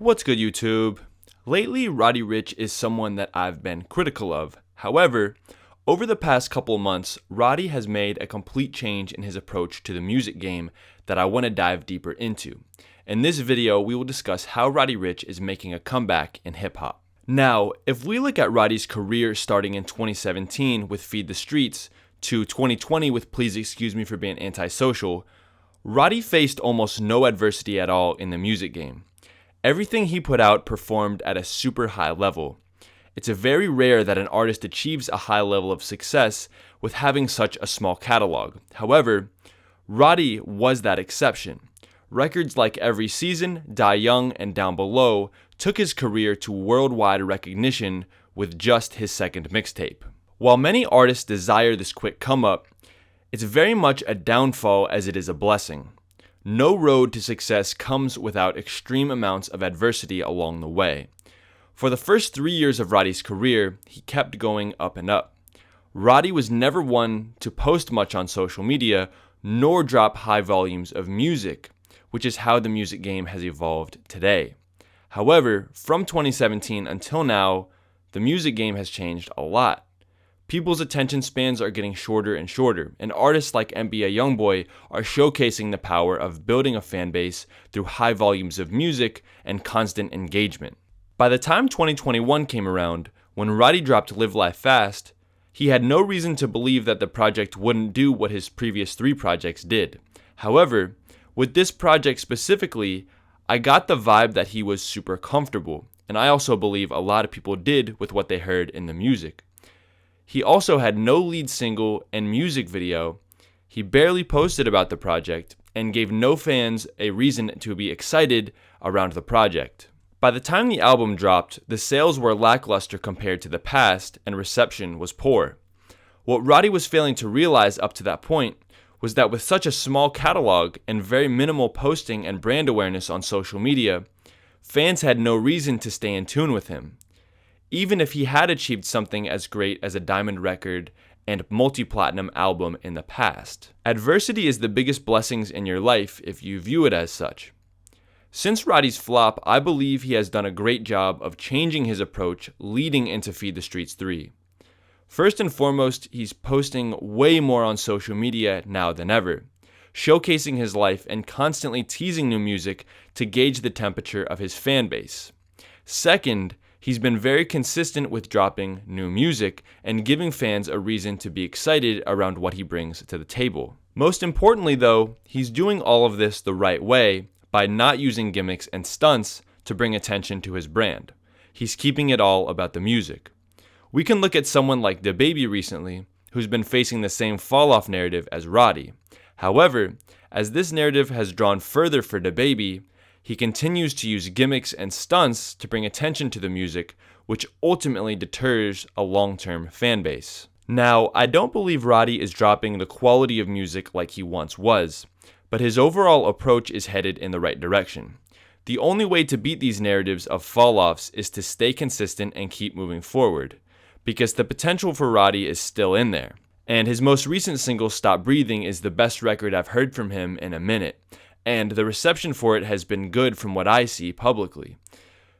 What's good, YouTube? Lately, Roddy Ricch is someone that I've been critical of. However, over the past couple months, Roddy has made a complete change in his approach to the music game that I want to dive deeper into. In this video, we will discuss how Roddy Ricch is making a comeback in hip-hop. Now, if we look at Roddy's career starting in 2017 with Feed the Streets to 2020 with Please Excuse Me for Being Antisocial, Roddy faced almost no adversity at all in the music game. Everything he put out performed at a super high level. It's very rare that an artist achieves a high level of success with having such a small catalog. However, Roddy was that exception. Records like Every Season, Die Young, and Down Below took his career to worldwide recognition with just his second mixtape. While many artists desire this quick come-up, it's very much a downfall as it is a blessing. No road to success comes without extreme amounts of adversity along the way. For the first 3 years of Roddy's career, he kept going up and up. Roddy was never one to post much on social media, nor drop high volumes of music, which is how the music game has evolved today. However, from 2017 until now, the music game has changed a lot. People's attention spans are getting shorter and shorter, and artists like NBA Youngboy are showcasing the power of building a fan base through high volumes of music and constant engagement. By the time 2021 came around, when Roddy dropped Live Life Fast, he had no reason to believe that the project wouldn't do what his previous 3 projects did. However, with this project specifically, I got the vibe that he was super comfortable, and I also believe a lot of people did with what they heard in the music. He also had no lead single and music video. He barely posted about the project and gave no fans a reason to be excited around the project. By the time the album dropped, the sales were lackluster compared to the past and reception was poor. What Roddy was failing to realize up to that point was that with such a small catalog and very minimal posting and brand awareness on social media, fans had no reason to stay in tune with him. Even if he had achieved something as great as a diamond record and multi-platinum album in the past. Adversity is the biggest blessings in your life if you view it as such. Since Roddy's flop, I believe he has done a great job of changing his approach leading into Feed the Streets 3. First and foremost, he's posting way more on social media now than ever, showcasing his life and constantly teasing new music to gauge the temperature of his fan base. Second, he's been very consistent with dropping new music and giving fans a reason to be excited around what he brings to the table. Most importantly though, he's doing all of this the right way by not using gimmicks and stunts to bring attention to his brand. He's keeping it all about the music. We can look at someone like DaBaby recently, who's been facing the same fall-off narrative as Roddy. However, as this narrative has drawn further for DaBaby, he continues to use gimmicks and stunts to bring attention to the music, which ultimately deters a long-term fan base. Now, I don't believe Roddy is dropping the quality of music like he once was, but his overall approach is headed in the right direction. The only way to beat these narratives of fall-offs is to stay consistent and keep moving forward, because the potential for Roddy is still in there. And his most recent single, Stop Breathing, is the best record I've heard from him in a minute. And the reception for it has been good from what I see publicly.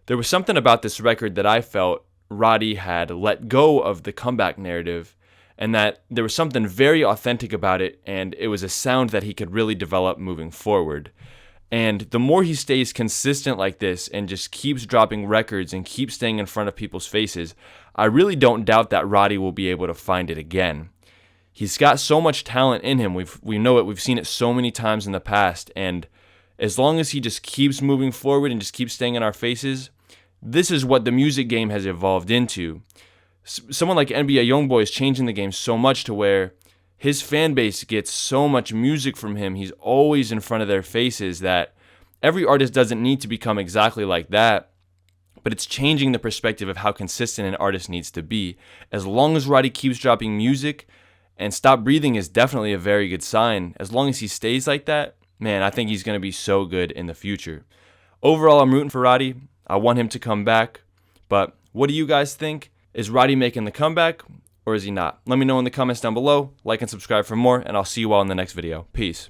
There was something about this record that I felt Roddy had let go of the comeback narrative, and that there was something very authentic about it, and it was a sound that he could really develop moving forward. And the more he stays consistent like this and just keeps dropping records and keeps staying in front of people's faces, I really don't doubt that Roddy will be able to find it again. He's got so much talent in him. We know it. We've seen it so many times in the past. And as long as he just keeps moving forward and just keeps staying in our faces, this is what the music game has evolved into. Someone like NBA Youngboy is changing the game so much to where his fan base gets so much music from him. He's always in front of their faces that every artist doesn't need to become exactly like that. But it's changing the perspective of how consistent an artist needs to be. As long as Roddy keeps dropping music, and Stop Breathing is definitely a very good sign. As long as he stays like that, man, I think he's going to be so good in the future. Overall, I'm rooting for Roddy. I want him to come back. But what do you guys think? Is Roddy making the comeback or is he not? Let me know in the comments down below. Like and subscribe for more, and I'll see you all in the next video. Peace.